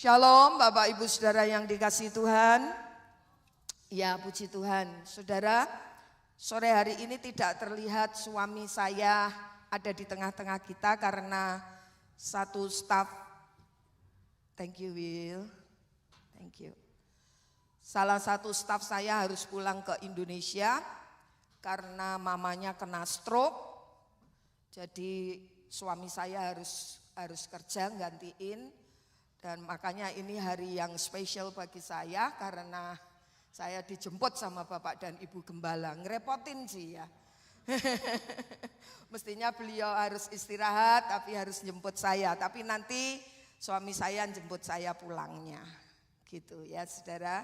Shalom Bapak Ibu Saudara yang dikasihi Tuhan. Ya puji Tuhan. Saudara, sore hari ini tidak terlihat suami saya ada di tengah-tengah kita karena satu staf. Thank you Will. Thank you. Salah satu staf saya harus pulang ke Indonesia karena mamanya kena stroke. Jadi suami saya harus kerja gantiin. Dan makanya ini hari yang spesial bagi saya karena saya dijemput sama Bapak dan Ibu Gembala. Ngerepotin sih ya. Mestinya beliau harus istirahat tapi harus jemput saya. Tapi nanti suami saya jemput saya pulangnya. Gitu ya saudara.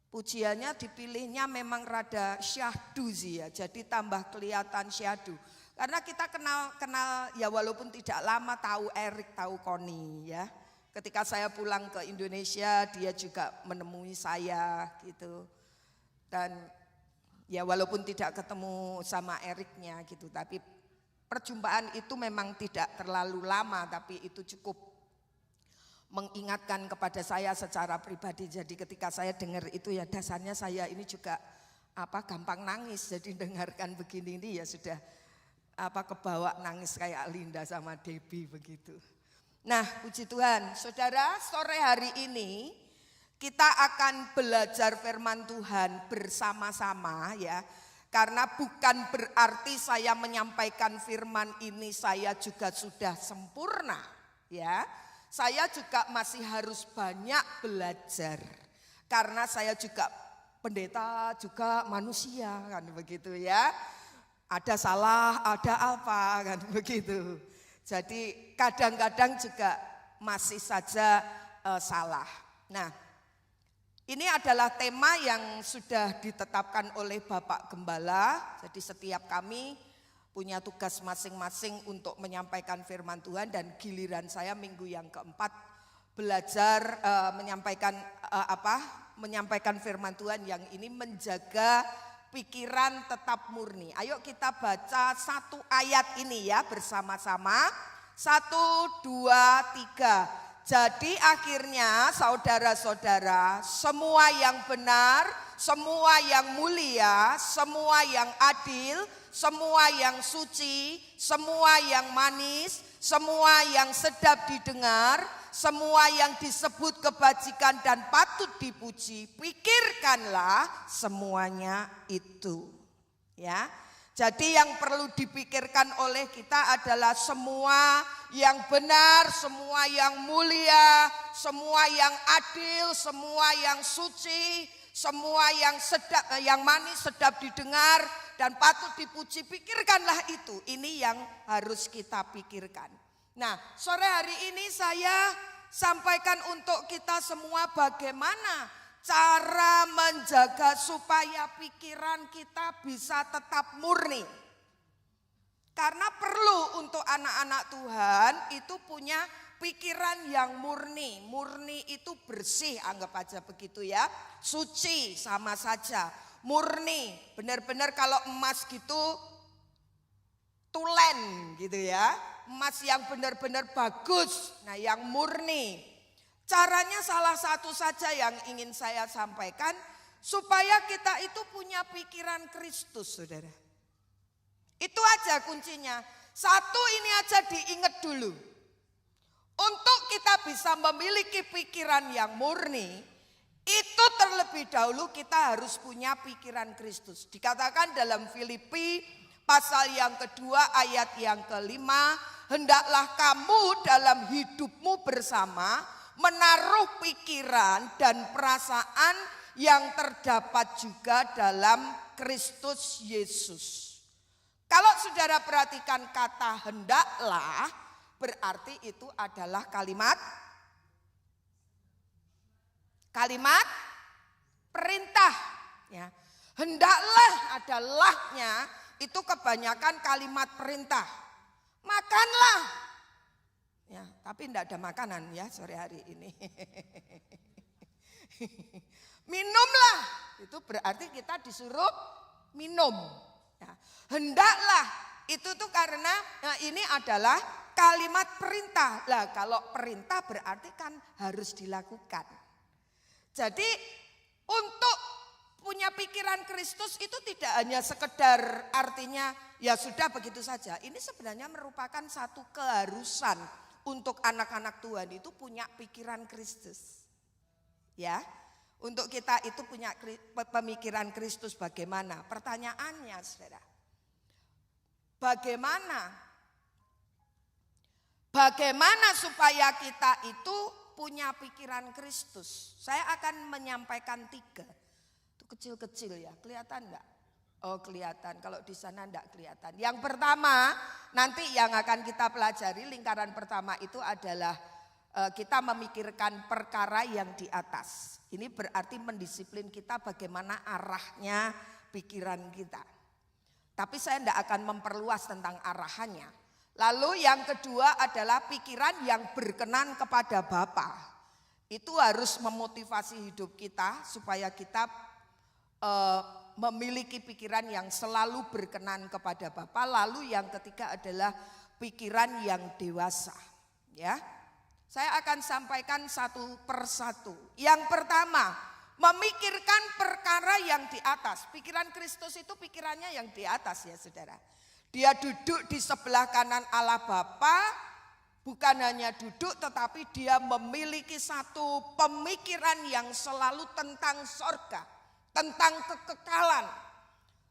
Pujiannya dipilihnya memang rada syahdu sih ya. Jadi tambah kelihatan syahdu. Karena kita kenal ya walaupun tidak lama tahu Erik, tahu Koni ya. Ketika saya pulang ke Indonesia dia juga menemui saya gitu. Dan ya walaupun tidak ketemu sama Eriknya gitu. Tapi perjumpaan itu memang tidak terlalu lama tapi itu cukup mengingatkan kepada saya secara pribadi. Jadi ketika saya dengar itu ya dasarnya saya ini juga gampang nangis. Jadi dengarkan begini ini ya sudah kebawa nangis kayak Linda sama Debbie begitu. Nah puji Tuhan, saudara sore hari ini kita akan belajar firman Tuhan bersama-sama ya. Karena bukan berarti saya menyampaikan firman ini saya juga sudah sempurna ya. Saya juga masih harus banyak belajar. Karena saya juga pendeta juga manusia kan begitu ya. Ada salah, ada apa kan begitu. Jadi kadang-kadang juga masih saja salah. Nah, ini adalah tema yang sudah ditetapkan oleh Bapak Gembala. Jadi setiap kami punya tugas masing-masing untuk menyampaikan firman Tuhan dan giliran saya minggu yang keempat belajar menyampaikan firman Tuhan yang ini menjaga pikiran tetap murni. Ayo kita baca satu ayat ini ya bersama-sama. 1, 2, 3. Jadi akhirnya saudara-saudara, semua yang benar, semua yang mulia, semua yang adil, semua yang suci, semua yang manis, semua yang sedap didengar, semua yang disebut kebajikan dan patut dipuji, pikirkanlah semuanya itu. Ya. Jadi yang perlu dipikirkan oleh kita adalah semua yang benar, semua yang mulia, semua yang adil, semua yang suci, semua yang sedap, yang manis, sedap didengar dan patut dipuji, pikirkanlah itu. Ini yang harus kita pikirkan. Nah, sore hari ini saya sampaikan untuk kita semua bagaimana cara menjaga supaya pikiran kita bisa tetap murni. Karena perlu untuk anak-anak Tuhan itu punya pikiran yang murni. Murni itu bersih, anggap aja begitu ya. Suci sama saja. Murni, benar-benar kalau emas gitu tulen gitu ya. Emas yang benar-benar bagus, nah yang murni. Caranya salah satu saja yang ingin saya sampaikan, supaya kita itu punya pikiran Kristus, saudara. Itu aja kuncinya. Satu ini aja diingat dulu. Untuk kita bisa memiliki pikiran yang murni, itu terlebih dahulu kita harus punya pikiran Kristus. Dikatakan dalam Filipi pasal yang kedua ayat yang kelima, hendaklah kamu dalam hidupmu bersama menaruh pikiran dan perasaan yang terdapat juga dalam Kristus Yesus. Kalau saudara perhatikan kata hendaklah, berarti itu adalah kalimat perintah. Ya. Hendaklah adalahnya itu kebanyakan kalimat perintah. Makanlah. Ya, tapi tidak ada makanan ya sore hari ini. Minumlah. Itu berarti kita disuruh minum. Ya. Hendaklah itu tuh karena ini adalah kalimat perintah. Lah kalau perintah berarti kan harus dilakukan. Jadi untuk punya pikiran Kristus itu tidak hanya sekedar artinya ya sudah begitu saja. Ini sebenarnya merupakan satu keharusan untuk anak-anak Tuhan itu punya pikiran Kristus. Ya, untuk kita itu punya pemikiran Kristus bagaimana? Pertanyaannya saudara, bagaimana supaya kita itu punya pikiran Kristus? Saya akan menyampaikan 3. Itu kecil-kecil ya, kelihatan enggak? Oh kelihatan, kalau di sana enggak kelihatan. Yang pertama, nanti yang akan kita pelajari lingkaran pertama itu adalah kita memikirkan perkara yang di atas. Ini berarti mendisiplin kita bagaimana arahnya pikiran kita. Tapi saya enggak akan memperluas tentang arahannya. Lalu yang kedua adalah pikiran yang berkenan kepada Bapa. Itu harus memotivasi hidup kita supaya kita memiliki pikiran yang selalu berkenan kepada Bapa. Lalu yang ketiga adalah pikiran yang dewasa. Ya, saya akan sampaikan satu persatu. Yang pertama, memikirkan perkara yang di atas. Pikiran Kristus itu pikirannya yang di atas ya saudara. Dia duduk di sebelah kanan Allah Bapa, bukan hanya duduk tetapi dia memiliki satu pemikiran yang selalu tentang sorga, tentang kekekalan,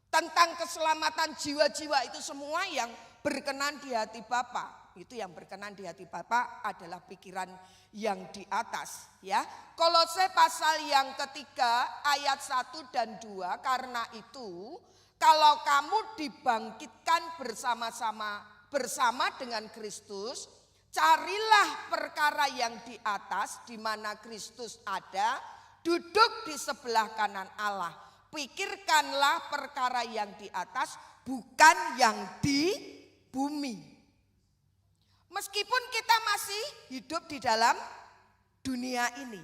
tentang keselamatan jiwa-jiwa itu semua yang berkenan di hati Bapa. Itu yang berkenan di hati Bapa adalah pikiran yang di atas ya. Kolose pasal yang ketiga ayat 1 dan 2, karena itu kalau kamu dibangkitkan bersama dengan Kristus, carilah perkara yang di atas di mana Kristus ada, duduk di sebelah kanan Allah. Pikirkanlah perkara yang di atas, bukan yang di bumi. Meskipun kita masih hidup di dalam dunia ini,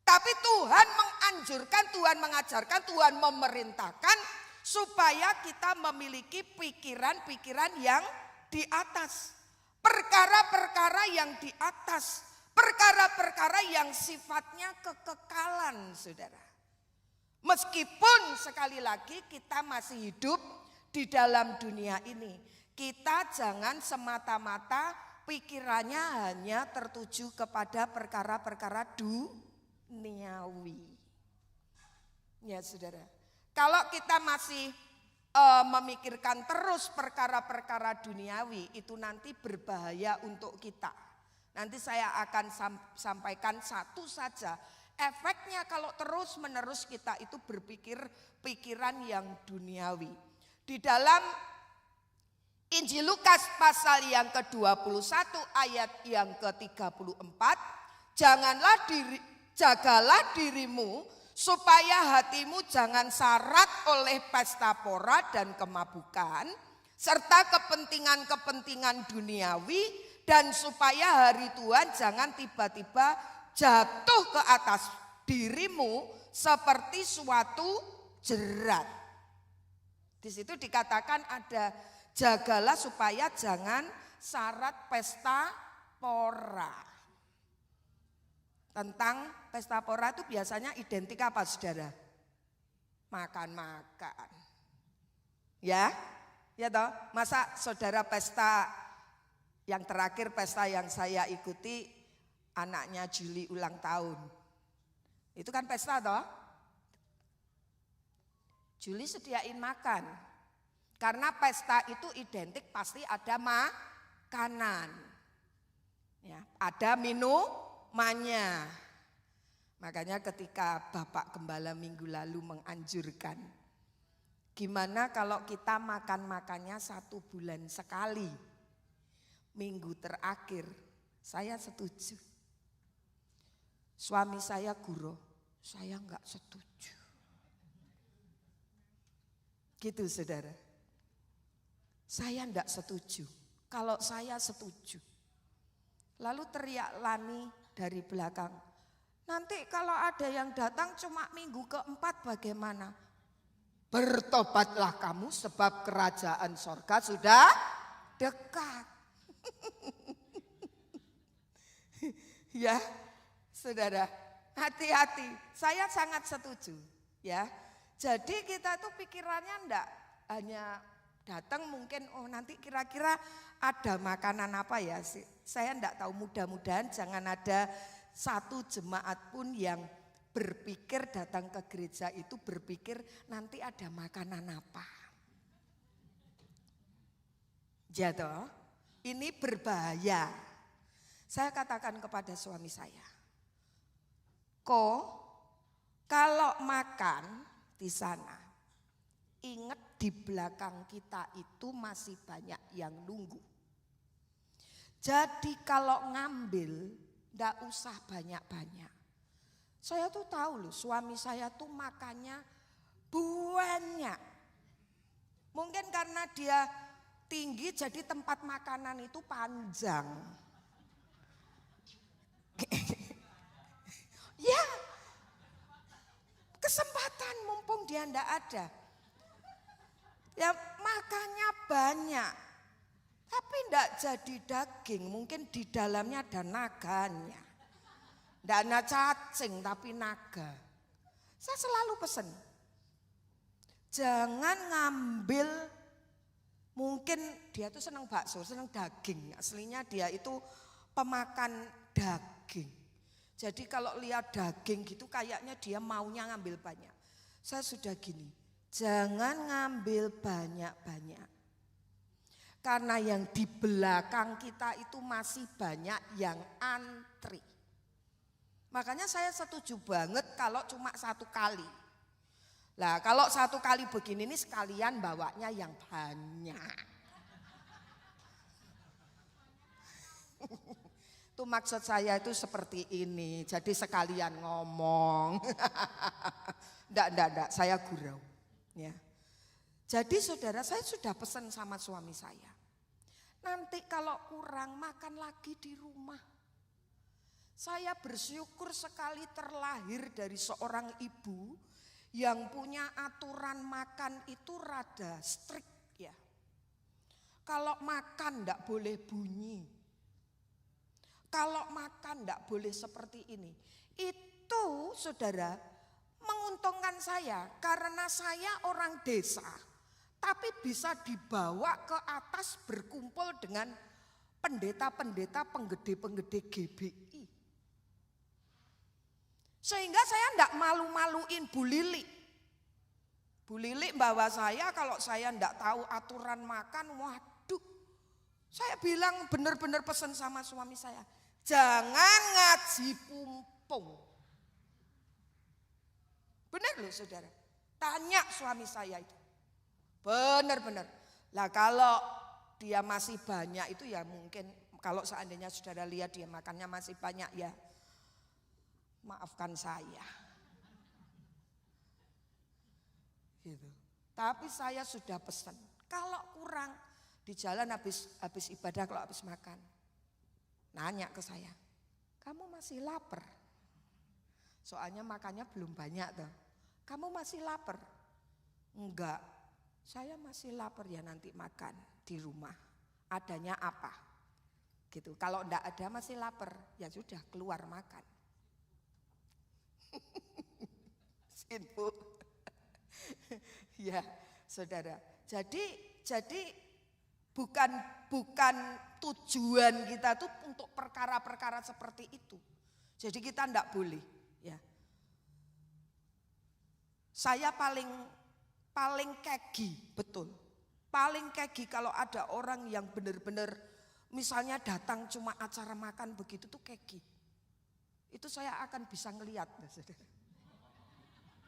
tapi Tuhan menganjurkan, Tuhan mengajarkan, Tuhan memerintahkan supaya kita memiliki pikiran-pikiran yang di atas. Perkara-perkara yang di atas. Perkara-perkara yang sifatnya kekekalan, saudara. Meskipun sekali lagi kita masih hidup di dalam dunia ini, kita jangan semata-mata pikirannya hanya tertuju kepada perkara-perkara duniawi. Ya saudara. Kalau kita masih memikirkan terus perkara-perkara duniawi, itu nanti berbahaya untuk kita. Nanti saya akan sampaikan satu saja. Efeknya kalau terus-menerus kita itu berpikir pikiran yang duniawi. Di dalam Injil Lukas pasal yang ke-21 ayat yang ke-34, jagalah dirimu supaya hatimu jangan syarat oleh pesta pora dan kemabukan, serta kepentingan-kepentingan duniawi, dan supaya hari Tuhan jangan tiba-tiba jatuh ke atas dirimu seperti suatu jerat. Di situ dikatakan ada jagalah supaya jangan syarat pesta pora. Tentang pesta pora itu biasanya identik apa saudara? Makan-makan. Ya toh? Masa saudara pesta yang terakhir, pesta yang saya ikuti anaknya Juli ulang tahun. Itu kan pesta toh? Juli sediain makan. Karena pesta itu identik pasti ada makanan. Ya, ada minumannya. Makanya ketika Bapak Gembala minggu lalu menganjurkan, gimana kalau kita makan-makannya 1 bulan sekali. Minggu terakhir saya setuju. Suami saya guru, saya enggak setuju. Gitu saudara. Saya enggak setuju. Kalau saya setuju. Lalu teriak Lani dari belakang. Nanti kalau ada yang datang cuma minggu keempat bagaimana? Bertobatlah kamu sebab kerajaan sorga sudah dekat. Ya, saudara, hati-hati. Saya sangat setuju, ya. Jadi kita tuh pikirannya enggak hanya datang mungkin nanti kira-kira ada makanan apa ya sih. Saya enggak tahu, mudah-mudahan jangan ada satu jemaat pun yang berpikir datang ke gereja itu berpikir nanti ada makanan apa. Jatuh, ini berbahaya. Saya katakan kepada suami saya, kalau makan di sana, ingat di belakang kita itu masih banyak yang nunggu. Jadi kalau ngambil, nggak usah banyak-banyak. Saya tuh tahu loh, suami saya tuh makannya banyak. Mungkin karena dia tinggi jadi tempat makanan itu panjang. Ya, kesempatan mumpung dia ndak ada. Ya makannya banyak, tapi ndak jadi daging, mungkin di dalamnya ada naganya. Ndak ada cacing tapi naga. Saya selalu pesen, jangan ngambil, mungkin dia tuh senang bakso, senang daging. Aslinya dia itu pemakan daging. Jadi kalau lihat daging gitu kayaknya dia maunya ngambil banyak. Saya sudah gini, jangan ngambil banyak-banyak. Karena yang di belakang kita itu masih banyak yang antri. Makanya saya setuju banget kalau cuma satu kali. Lah kalau satu kali begini nih sekalian bawanya yang banyak. Itu maksud saya itu seperti ini, jadi sekalian ngomong. Ndak, saya gurau. Ya. Jadi saudara, saya sudah pesan sama suami saya. Nanti kalau kurang makan lagi di rumah. Saya bersyukur sekali terlahir dari seorang ibu yang punya aturan makan itu rada strict ya. Kalau makan ndak boleh bunyi. Kalau makan tidak boleh seperti ini. Itu saudara menguntungkan saya karena saya orang desa. Tapi bisa dibawa ke atas berkumpul dengan pendeta-pendeta penggede-penggede GBI. Sehingga saya tidak malu-maluin Bu Lili. Bu Lili bawa saya kalau saya tidak tahu aturan makan, waduh. Saya bilang benar-benar pesan sama suami saya. Jangan ngaji pumpung. Benar loh saudara. Tanya suami saya itu. Benar-benar. Lah kalau dia masih banyak itu ya mungkin kalau seandainya saudara lihat dia makannya masih banyak ya. Maafkan saya. Gitu. Tapi saya sudah pesan. Kalau kurang di jalan habis ibadah kalau habis makan. Nanya ke saya, kamu masih lapar? Soalnya makannya belum banyak tuh. Kamu masih lapar? Enggak, saya masih lapar ya nanti makan di rumah. Adanya apa? Gitu. Kalau enggak ada masih lapar, ya sudah keluar makan. Sinbu. Ya, saudara. Jadi bukan tujuan kita tuh untuk perkara-perkara seperti itu. Jadi kita enggak boleh, ya. Saya paling kegi, betul. Paling kegi kalau ada orang yang benar-benar misalnya datang cuma acara makan begitu tuh kegi. Itu saya akan bisa ngelihat, saudara.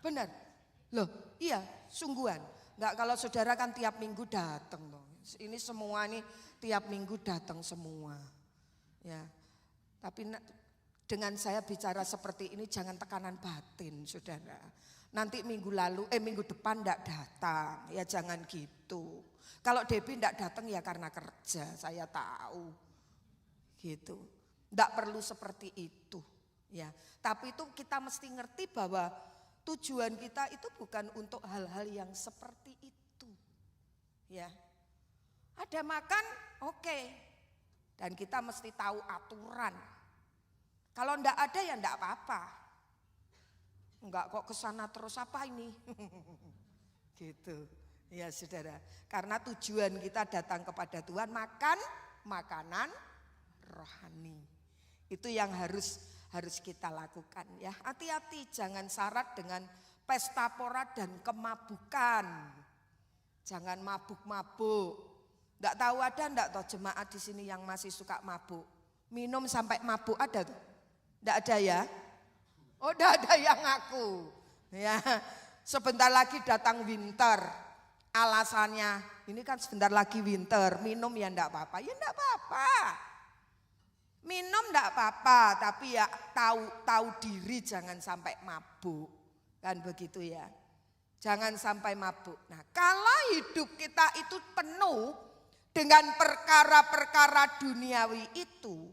Benar. Loh, iya, sungguhan. Enggak kalau saudara kan tiap minggu datang loh. Ini semua nih tiap minggu datang semua. Ya. Tapi dengan saya bicara seperti ini jangan tekanan batin, saudara. Nanti minggu depan enggak datang, ya jangan gitu. Kalau Debbie enggak datang ya karena kerja, saya tahu. Gitu. Enggak perlu seperti itu, ya. Tapi itu kita mesti ngerti bahwa tujuan kita itu bukan untuk hal-hal yang seperti itu. Ya. Ada makan, oke. Dan kita mesti tahu aturan. Kalau enggak ada ya enggak apa-apa. Enggak kok kesana terus apa ini? Gitu. Ya saudara. Karena tujuan kita datang kepada Tuhan makan makanan rohani. Itu yang harus kita lakukan ya. Hati-hati jangan syarat dengan pesta pora dan kemabukan. Jangan mabuk-mabuk. Enggak tahu ada enggak toh jemaat di sini yang masih suka mabuk? Minum sampai mabuk ada tuh? Enggak ada ya? Oh, enggak ada yang ngaku. Ya, sebentar lagi datang winter. Alasannya, ini kan sebentar lagi winter, minum ya enggak apa-apa. Ya enggak apa-apa. Minum enggak apa-apa, tapi ya tahu diri jangan sampai mabuk. Kan begitu ya. Jangan sampai mabuk. Nah, kalau hidup kita itu penuh dengan perkara-perkara duniawi itu,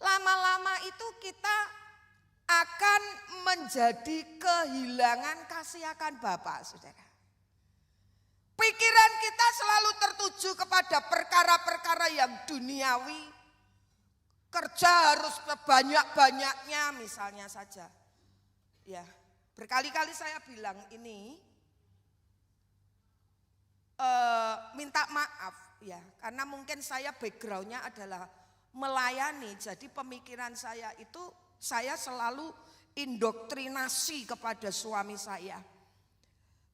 lama-lama itu kita akan menjadi kehilangan kasih akan Bapa, saudara. Pikiran kita selalu tertuju kepada perkara-perkara yang duniawi. Kerja harus sebanyak-banyaknya misalnya saja. Ya, berkali-kali saya bilang ini minta maaf. Ya, karena mungkin saya backgroundnya adalah melayani, jadi pemikiran saya itu saya selalu indoktrinasi kepada suami saya.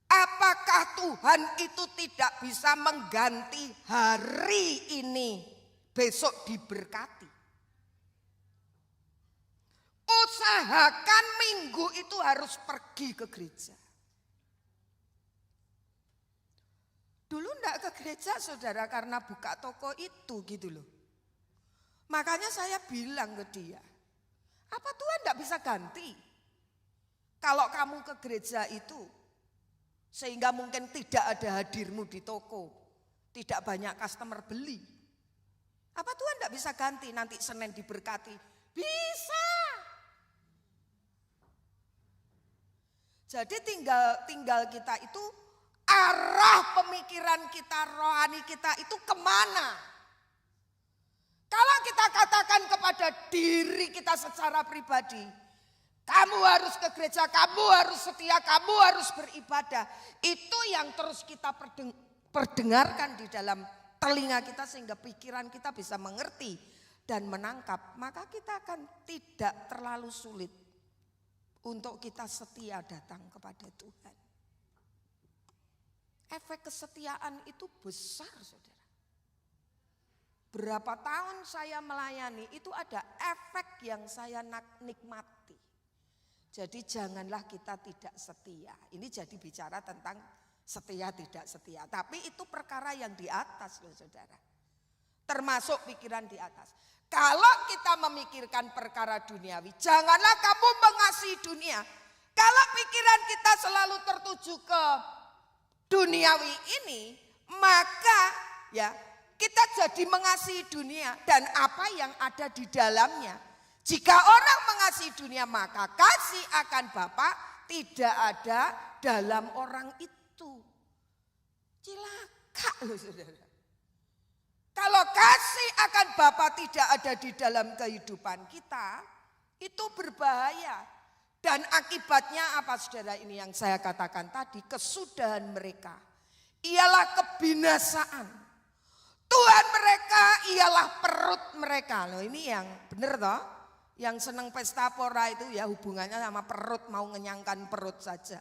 Apakah Tuhan itu tidak bisa mengganti hari ini, besok diberkati? Usahakan minggu itu harus pergi ke gereja. Dulu enggak ke gereja saudara karena buka toko itu gitu loh. Makanya saya bilang ke dia, apa Tuhan enggak bisa ganti? Kalau kamu ke gereja itu, sehingga mungkin tidak ada hadirmu di toko, tidak banyak customer beli. Apa Tuhan enggak bisa ganti nanti Senin diberkati? Bisa. Jadi tinggal kita itu arah pemikiran kita, rohani kita itu kemana? Kalau kita katakan kepada diri kita secara pribadi, kamu harus ke gereja, kamu harus setia, kamu harus beribadah. Itu yang terus kita perdengarkan di dalam telinga kita sehingga pikiran kita bisa mengerti dan menangkap. Maka kita akan tidak terlalu sulit untuk kita setia datang kepada Tuhan. Efek kesetiaan itu besar saudara. Berapa tahun saya melayani itu ada efek yang saya nikmati. Jadi janganlah kita tidak setia. Ini jadi bicara tentang setia tidak setia. Tapi itu perkara yang di atas loh saudara. Termasuk pikiran di atas. Kalau kita memikirkan perkara duniawi, janganlah kamu mengasihi dunia. Kalau pikiran kita selalu tertuju ke duniawi ini, maka ya kita jadi mengasihi dunia dan apa yang ada di dalamnya. Jika orang mengasihi dunia, maka kasih akan Bapa tidak ada dalam orang itu. Cilaka loh saudara. Kalau kasih akan Bapa tidak ada di dalam kehidupan kita, itu berbahaya. Dan akibatnya apa saudara, ini yang saya katakan tadi, kesudahan mereka ialah kebinasaan. Tuhan mereka ialah perut mereka. Loh ini yang benar toh, yang senang pesta pora itu ya hubungannya sama perut, mau ngenyangkan perut saja.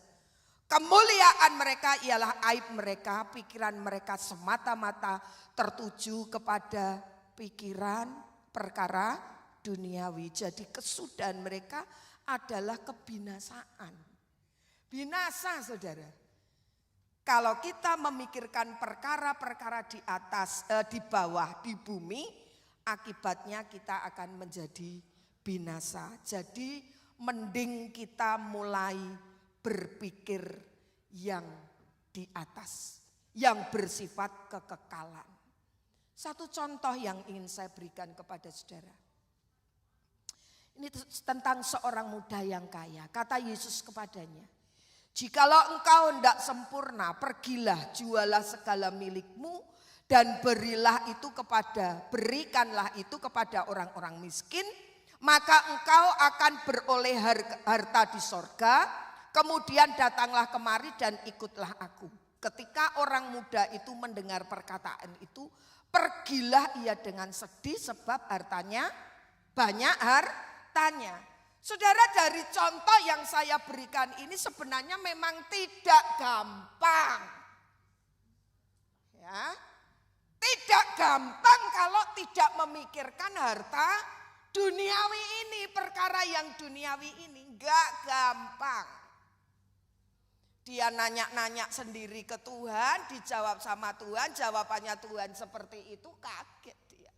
Kemuliaan mereka ialah aib mereka, pikiran mereka semata-mata tertuju kepada pikiran perkara duniawi. Jadi kesudahan mereka adalah kebinasaan. Binasa saudara. Kalau kita memikirkan perkara-perkara di atas, di bawah, di bumi, akibatnya kita akan menjadi binasa. Jadi mending kita mulai berpikir yang di atas, yang bersifat kekekalan. Satu contoh yang ingin saya berikan kepada saudara. Ini tentang seorang muda yang kaya. Kata Yesus kepadanya, jikalau engkau hendak sempurna, pergilah jualah segala milikmu dan berikanlah itu kepada orang-orang miskin, maka engkau akan beroleh harta di sorga. Kemudian datanglah kemari dan ikutlah aku. Ketika orang muda itu mendengar perkataan itu, pergilah ia dengan sedih sebab hartanya banyak hartanya. Saudara, dari contoh yang saya berikan ini sebenarnya memang tidak gampang. Ya. Tidak gampang kalau tidak memikirkan harta duniawi ini, perkara yang duniawi ini enggak gampang. Dia nanya-nanya sendiri ke Tuhan, dijawab sama Tuhan, jawabannya Tuhan seperti itu, kaget dia.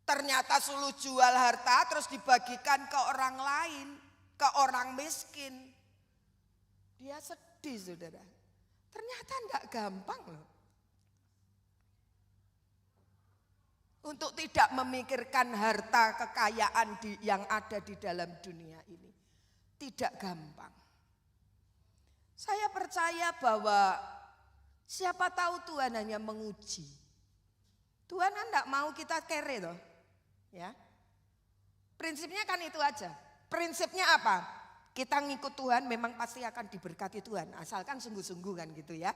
Ternyata suruh jual harta terus dibagikan ke orang lain, ke orang miskin. Dia sedih, saudara. Ternyata enggak gampang loh. Untuk tidak memikirkan harta kekayaan yang ada di dalam dunia ini. Tidak gampang. Saya percaya bahwa siapa tahu Tuhan hanya menguji. Tuhan kan enggak mau kita kere loh. Ya. Prinsipnya kan itu aja. Prinsipnya apa? Kita ngikut Tuhan memang pasti akan diberkati Tuhan. Asalkan sungguh-sungguh kan gitu ya.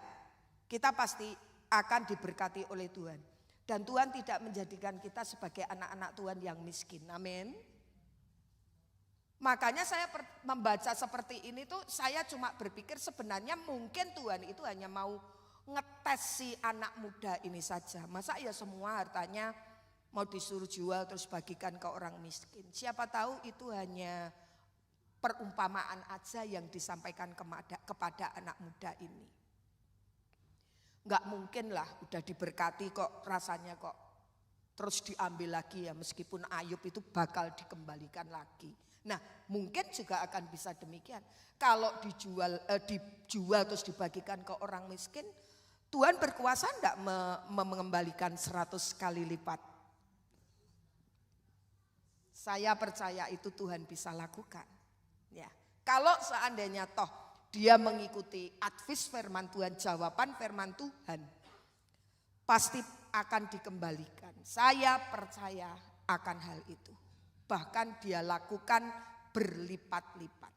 Kita pasti akan diberkati oleh Tuhan. Dan Tuhan tidak menjadikan kita sebagai anak-anak Tuhan yang miskin. Amin. Makanya saya membaca seperti ini tuh saya cuma berpikir sebenarnya mungkin Tuhan itu hanya mau ngetes si anak muda ini saja. Masa ya semua hartanya mau disuruh jual terus bagikan ke orang miskin. Siapa tahu itu hanya perumpamaan aja yang disampaikan kepada anak muda ini. Enggak mungkin lah udah diberkati kok rasanya kok terus diambil lagi ya, meskipun Ayub itu bakal dikembalikan lagi. Nah mungkin juga akan bisa demikian. Kalau dijual terus dibagikan ke orang miskin, Tuhan berkuasa enggak mengembalikan 100 kali lipat? Saya percaya itu Tuhan bisa lakukan. Ya, kalau seandainya toh dia mengikuti advis firman Tuhan, jawaban firman Tuhan, pasti akan dikembalikan. Saya percaya akan hal itu. Bahkan dia lakukan berlipat-lipat.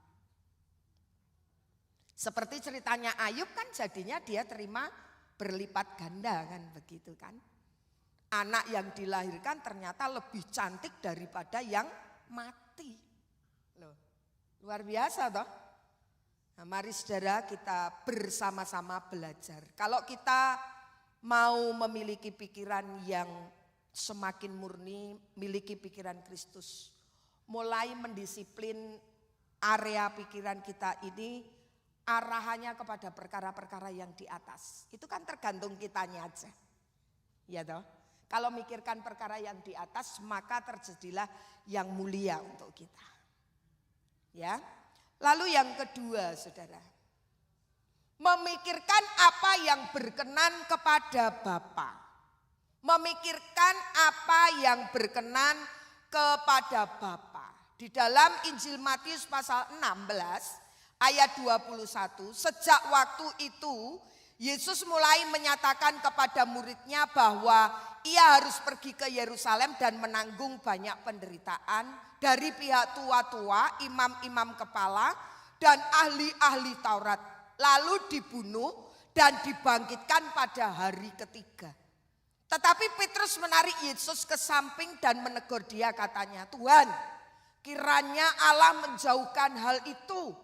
Seperti ceritanya Ayub kan jadinya dia terima berlipat ganda kan begitu kan. Anak yang dilahirkan ternyata lebih cantik daripada yang mati. Loh, luar biasa toh. Nah, mari saudara kita bersama-sama belajar. Kalau kita mau memiliki pikiran yang semakin murni, miliki pikiran Kristus, mulai mendisiplin area pikiran kita ini arahannya kepada perkara-perkara yang di atas. Itu kan tergantung kitanya aja. Ya toh? Kalau mikirkan perkara yang di atas, maka terjadilah yang mulia untuk kita. Ya. Lalu yang kedua, saudara, memikirkan apa yang berkenan kepada Bapa. Memikirkan apa yang berkenan kepada Bapa. Di dalam Injil Matius pasal 16 ayat 21, sejak waktu itu Yesus mulai menyatakan kepada muridnya bahwa ia harus pergi ke Yerusalem dan menanggung banyak penderitaan dari pihak tua-tua, imam-imam kepala, dan ahli-ahli Taurat. Lalu dibunuh dan dibangkitkan pada hari ketiga. Tetapi Petrus menarik Yesus ke samping dan menegur dia, katanya, Tuhan, kiranya Allah menjauhkan hal itu.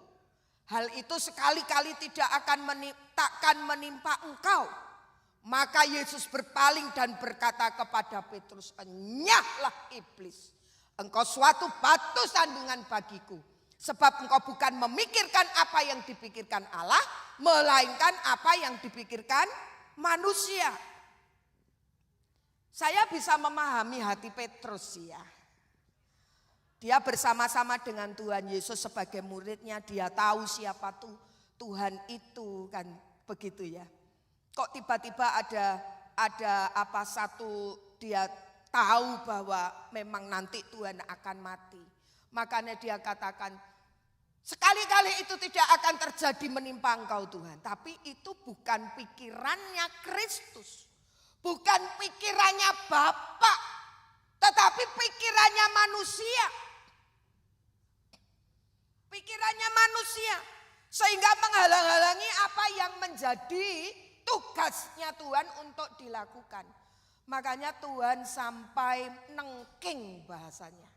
Hal itu sekali-kali takkan menimpa engkau. Maka Yesus berpaling dan berkata kepada Petrus, enyahlah iblis, engkau suatu batu sandungan bagiku. Sebab engkau bukan memikirkan apa yang dipikirkan Allah, melainkan apa yang dipikirkan manusia. Saya bisa memahami hati Petrus ya. Dia bersama-sama dengan Tuhan Yesus sebagai muridnya, dia tahu siapa tuh Tuhan itu kan begitu ya. Kok tiba-tiba ada apa satu dia tahu bahwa memang nanti Tuhan akan mati. Makanya dia katakan, Sekali-kali itu tidak akan terjadi menimpa engkau Tuhan. Tapi itu bukan pikirannya Kristus. Bukan pikirannya Bapa, tetapi pikirannya manusia. Pikirannya manusia. Sehingga menghalang-halangi apa yang menjadi tugasnya Tuhan untuk dilakukan. Makanya Tuhan sampai nengking bahasanya.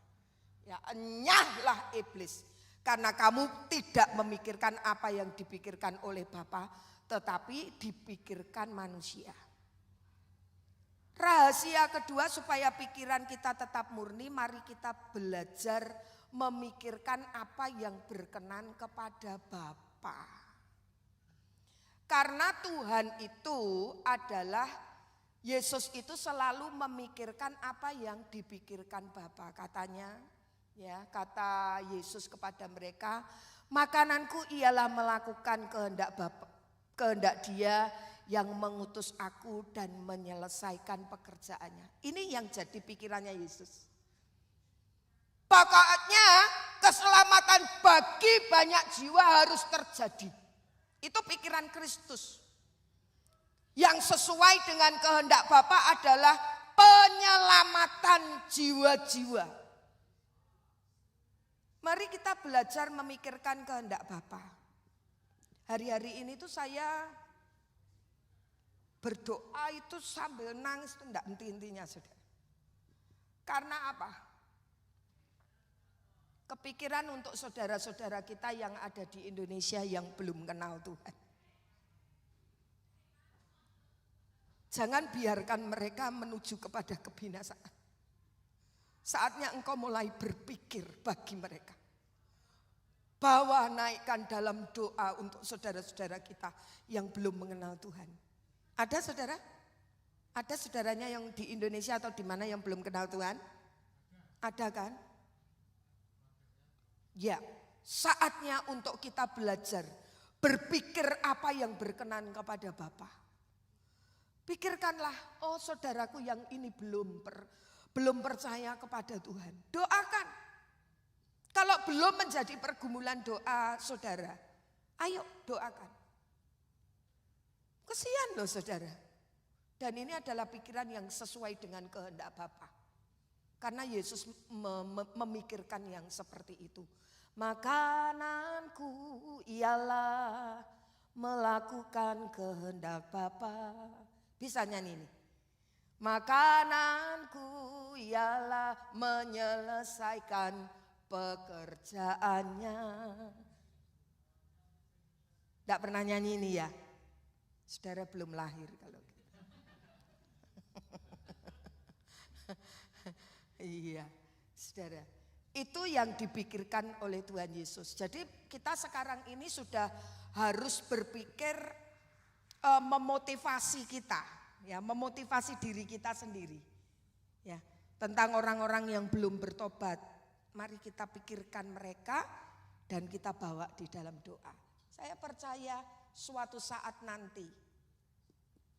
Ya, enyahlah iblis. Karena kamu tidak memikirkan apa yang dipikirkan oleh Bapa, tetapi dipikirkan manusia. Rahasia kedua supaya pikiran kita tetap murni, mari kita belajar memikirkan apa yang berkenan kepada Bapa. Karena Tuhan itu adalah, Yesus itu selalu memikirkan apa yang dipikirkan Bapa. Katanya, ya, kata Yesus kepada mereka, makananku ialah melakukan kehendak Bapa, kehendak Dia yang mengutus aku dan menyelesaikan pekerjaannya. Ini yang jadi pikirannya Yesus. Pokoknya keselamatan bagi banyak jiwa harus terjadi. Itu pikiran Kristus. Yang sesuai dengan kehendak Bapa adalah penyelamatan jiwa-jiwa. Mari kita belajar memikirkan kehendak Bapa. Hari-hari ini tuh saya berdoa itu sambil nangis itu enggak henti-hentinya, saudara. Karena apa? Kepikiran untuk saudara-saudara kita yang ada di Indonesia yang belum kenal Tuhan. Jangan biarkan mereka menuju kepada kebinasaan. Saatnya engkau mulai berpikir bagi mereka. Bawa, naikkan dalam doa untuk saudara-saudara kita yang belum mengenal Tuhan. Ada saudara? Ada saudaranya yang di Indonesia atau di mana yang belum kenal Tuhan? Ada kan? Ya, saatnya untuk kita belajar berpikir apa yang berkenan kepada Bapa. Pikirkanlah, oh saudaraku yang ini belum percaya kepada Tuhan. Doakan. Kalau belum menjadi pergumulan doa saudara, ayo doakan. Kesian loh saudara. Dan ini adalah pikiran yang sesuai dengan kehendak Bapa. Karena Yesus memikirkan yang seperti itu. Makananku ialah melakukan kehendak Bapa. Bisa nyanyi ini. Makananku ialah menyelesaikan pekerjaannya. Tidak pernah nyanyi ini ya? Saudara belum lahir kalau gitu. Iya, saudara. Itu yang dipikirkan oleh Tuhan Yesus. Jadi kita sekarang ini sudah harus berpikir memotivasi kita, ya, memotivasi diri kita sendiri, ya, tentang orang-orang yang belum bertobat. Mari kita pikirkan mereka dan kita bawa di dalam doa. Saya percaya suatu saat nanti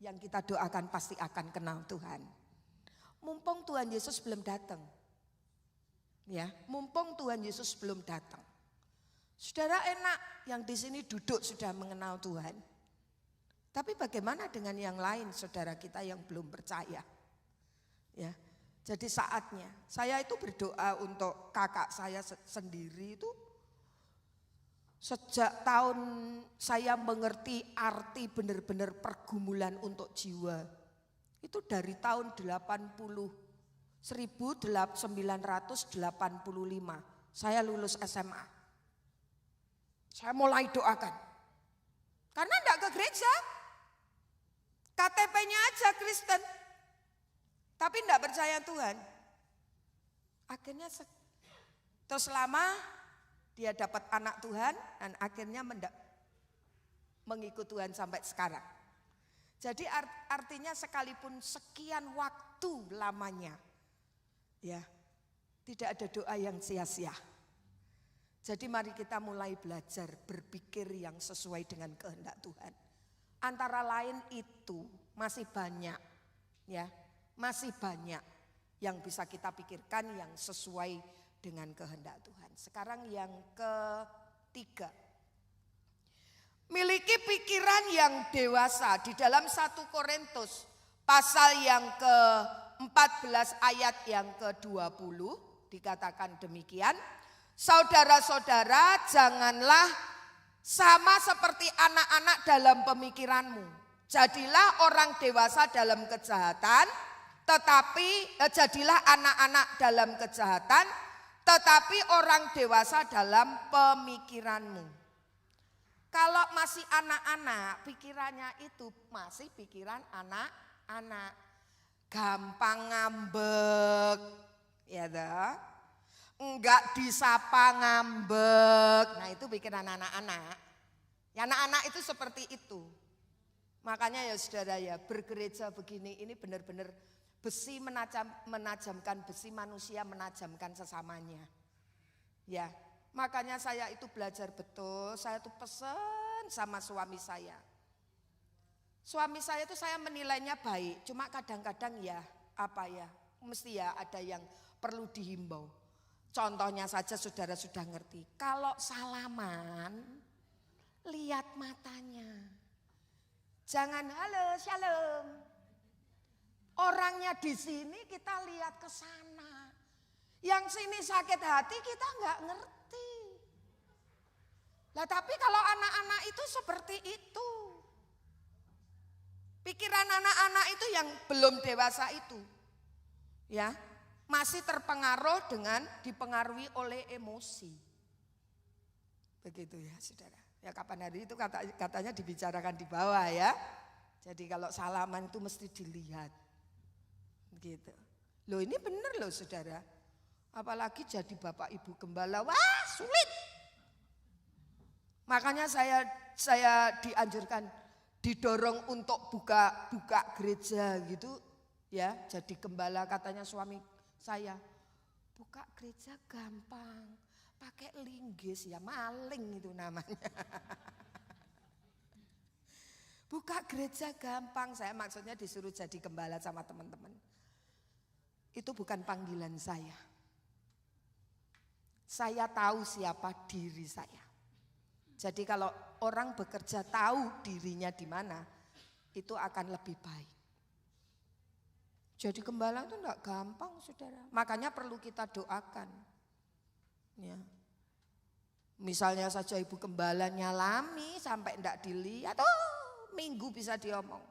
yang kita doakan pasti akan kenal Tuhan. Mumpung Tuhan Yesus belum datang. Ya, mumpung Tuhan Yesus belum datang. Saudara enak yang di sini duduk sudah mengenal Tuhan. Tapi bagaimana dengan yang lain saudara kita yang belum percaya? Ya. Jadi saatnya saya itu berdoa untuk kakak saya sendiri itu sejak tahun saya mengerti arti benar-benar pergumulan untuk jiwa. Itu dari tahun 1985 saya lulus SMA. Saya mulai doakan. Karena enggak ke gereja. KTP-nya aja Kristen. Tapi enggak percaya Tuhan. Akhirnya terus lama dia dapat anak Tuhan dan akhirnya mengikut Tuhan sampai sekarang. Jadi artinya sekalipun sekian waktu lamanya, ya, tidak ada doa yang sia-sia. Jadi mari kita mulai belajar berpikir yang sesuai dengan kehendak Tuhan. Antara lain itu masih banyak, ya, masih banyak yang bisa kita pikirkan yang sesuai dengan kehendak Tuhan. Sekarang yang 3. Miliki pikiran yang dewasa. Di dalam 1 Korintus pasal yang ke-14 ayat yang ke-20 dikatakan demikian. Saudara-saudara, janganlah sama seperti anak-anak dalam pemikiranmu. Jadilah orang dewasa dalam kejahatan, jadilah anak-anak dalam kejahatan, tetapi orang dewasa dalam pemikiranmu. Kalau masih anak-anak, pikirannya itu masih pikiran anak-anak. Gampang ngambek, ya dah. Enggak disapa ngambek. Nah itu pikiran anak-anak. Ya anak-anak itu seperti itu. Makanya ya saudara ya, bergereja begini ini benar-benar besi menajamkan besi, manusia menajamkan sesamanya. Ya, makanya saya itu belajar betul, saya tuh pesen sama suami saya. Suami saya itu saya menilainya baik, cuma kadang-kadang ya mesti ya ada yang perlu dihimbau. Contohnya saja saudara sudah ngerti, kalau salaman lihat matanya. Jangan halo shalom. Orangnya di sini kita lihat ke sana. Yang sini sakit hati kita nggak ngerti. Lah tapi kalau anak-anak itu seperti itu. Pikiran anak-anak itu yang belum dewasa itu. Ya, masih terpengaruh dengan dipengaruhi oleh emosi. Begitu ya saudara. Ya kapan hari itu katanya dibicarakan di bawah ya. Jadi kalau salaman itu mesti dilihat. Gitu. Loh ini benar loh saudara. Apalagi jadi bapak ibu gembala, wah sulit. Makanya saya dianjurkan, didorong untuk buka gereja gitu ya. Jadi gembala katanya suami saya, buka gereja gampang, pakai linggis ya, maling itu namanya. Buka gereja gampang, saya maksudnya disuruh jadi gembala sama teman-teman. Itu bukan panggilan saya. Saya tahu siapa diri saya. Jadi kalau orang bekerja tahu dirinya di mana, itu akan lebih baik. Jadi gembala itu enggak gampang saudara. Makanya perlu kita doakan. Ya. Misalnya saja ibu gembala nyalami sampai enggak dilihat, minggu bisa diomong.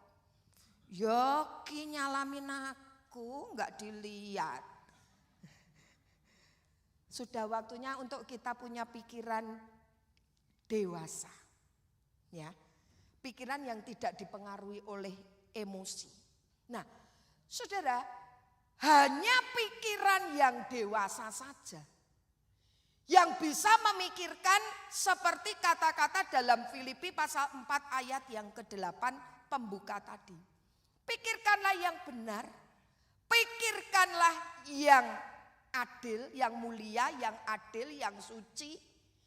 Yoki nyalamin aku enggak dilihat. Sudah waktunya untuk kita punya pikiran dewasa. Ya. Pikiran yang tidak dipengaruhi oleh emosi. Nah, saudara, hanya pikiran yang dewasa saja yang bisa memikirkan seperti kata-kata dalam Filipi pasal 4 ayat yang ke-8 pembuka tadi. Pikirkanlah yang benar, pikirkanlah yang adil, yang mulia, yang adil, yang suci,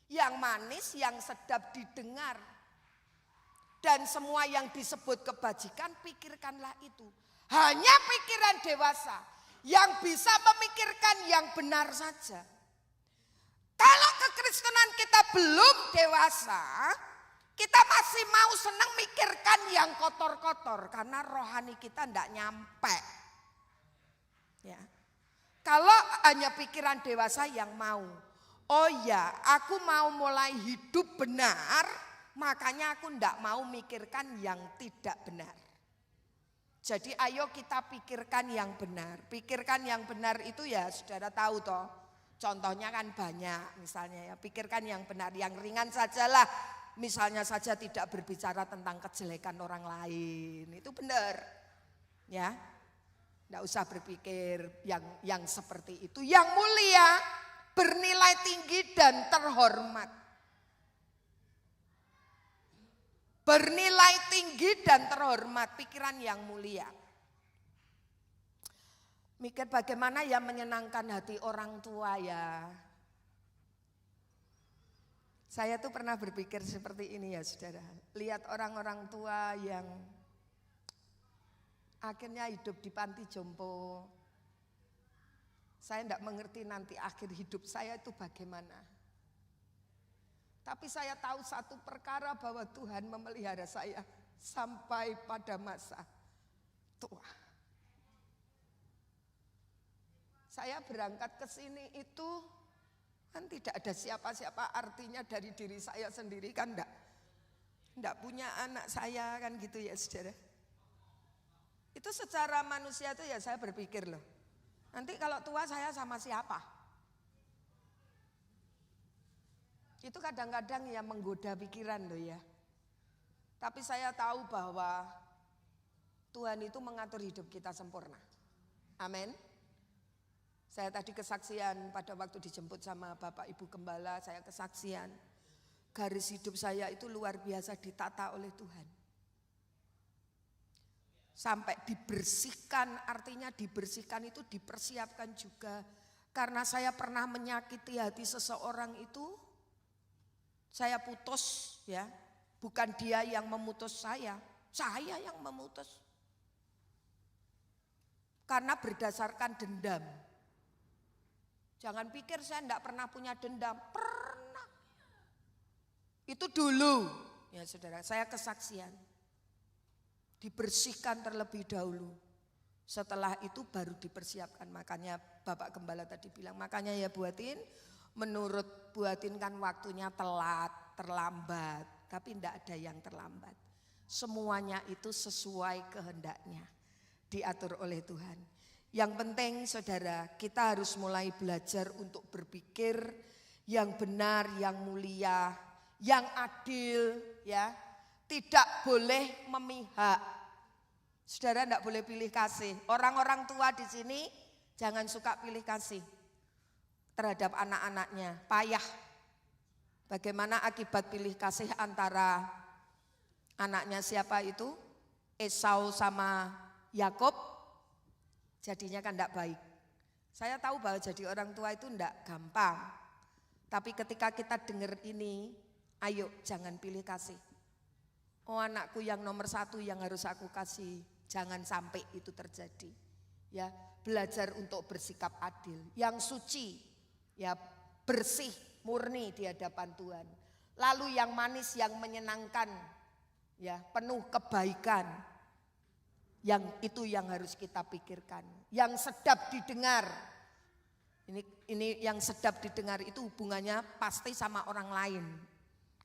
yang manis, yang sedap didengar. Dan semua yang disebut kebajikan, pikirkanlah itu. Hanya pikiran dewasa yang bisa memikirkan yang benar saja. Kalau kekristenan kita belum dewasa, kita masih mau senang mikirkan yang kotor-kotor karena rohani kita tidak nyampe. Ya. Kalau hanya pikiran dewasa yang mau, oh ya aku mau mulai hidup benar, makanya aku tidak mau mikirkan yang tidak benar. Jadi ayo kita pikirkan yang benar. Pikirkan yang benar itu ya saudara tahu toh. Contohnya kan banyak misalnya ya. Pikirkan yang benar, yang ringan sajalah. Misalnya saja tidak berbicara tentang kejelekan orang lain. Itu benar. Ya. Tidak usah berpikir yang seperti itu. Yang mulia, bernilai tinggi dan terhormat. Bernilai tinggi dan terhormat, pikiran yang mulia. Mikir bagaimana ya menyenangkan hati orang tua ya. Saya tuh pernah berpikir seperti ini ya saudara. Lihat orang-orang tua yang akhirnya hidup di panti jompo. Saya tidak mengerti nanti akhir hidup saya itu bagaimana. Tapi saya tahu satu perkara bahwa Tuhan memelihara saya sampai pada masa tua. Saya berangkat ke sini itu kan tidak ada siapa-siapa, artinya dari diri saya sendiri kan enggak punya anak saya kan gitu ya saudara. Itu secara manusia itu ya saya berpikir loh, nanti kalau tua saya sama siapa? Itu kadang-kadang ya menggoda pikiran loh ya. Tapi saya tahu bahwa Tuhan itu mengatur hidup kita sempurna. Amin. Saya tadi kesaksian pada waktu dijemput sama Bapak Ibu Gembala, saya kesaksian. Garis hidup saya itu luar biasa ditata oleh Tuhan. Sampai dibersihkan, artinya dibersihkan itu dipersiapkan juga. Karena saya pernah menyakiti hati seseorang itu, saya putus ya, bukan dia yang memutus saya yang memutus. Karena berdasarkan dendam. Jangan pikir saya enggak pernah punya dendam, pernah. Itu dulu, ya saudara, saya kesaksian. Dibersihkan terlebih dahulu. Setelah itu baru dipersiapkan, makanya Bapak Gembala tadi bilang, makanya ya menurut Buatin kan waktunya telat, terlambat, tapi tidak ada yang terlambat. Semuanya itu sesuai kehendaknya, diatur oleh Tuhan. Yang penting saudara, kita harus mulai belajar untuk berpikir yang benar, yang mulia, yang adil ya. Tidak boleh memihak. Saudara tidak boleh pilih kasih. Orang-orang tua di sini jangan suka pilih kasih terhadap anak-anaknya, payah. Bagaimana akibat pilih kasih antara anaknya siapa itu? Esau sama Yakub, jadinya kan tidak baik. Saya tahu bahwa jadi orang tua itu tidak gampang. Tapi ketika kita dengar ini, ayo jangan pilih kasih. Oh anakku yang nomor satu yang harus aku kasih, jangan sampai itu terjadi. Ya, belajar untuk bersikap adil, yang suci. Ya bersih, murni di hadapan Tuhan. Lalu yang manis, yang menyenangkan, ya penuh kebaikan. Yang itu yang harus kita pikirkan. Yang sedap didengar. Ini yang sedap didengar itu hubungannya pasti sama orang lain.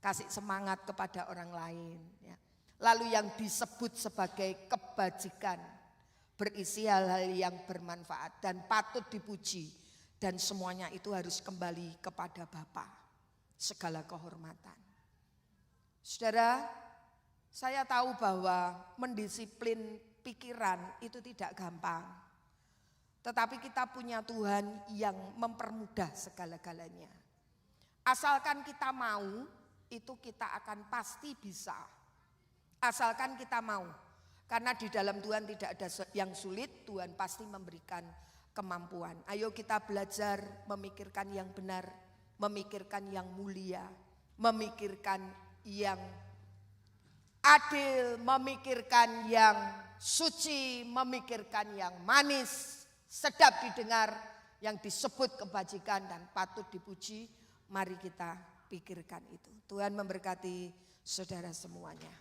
Kasih semangat kepada orang lain. Ya. Lalu yang disebut sebagai kebajikan. Berisi hal-hal yang bermanfaat dan patut dipuji. Dan semuanya itu harus kembali kepada Bapa. Segala kehormatan. Saudara, saya tahu bahwa mendisiplin pikiran itu tidak gampang. Tetapi kita punya Tuhan yang mempermudah segala-galanya. Asalkan kita mau, itu kita akan pasti bisa. Asalkan kita mau. Karena di dalam Tuhan tidak ada yang sulit, Tuhan pasti memberikan kemampuan. Ayo kita belajar memikirkan yang benar, memikirkan yang mulia, memikirkan yang adil, memikirkan yang suci, memikirkan yang manis, sedap didengar, yang disebut kebajikan dan patut dipuji. Mari kita pikirkan itu. Tuhan memberkati saudara semuanya.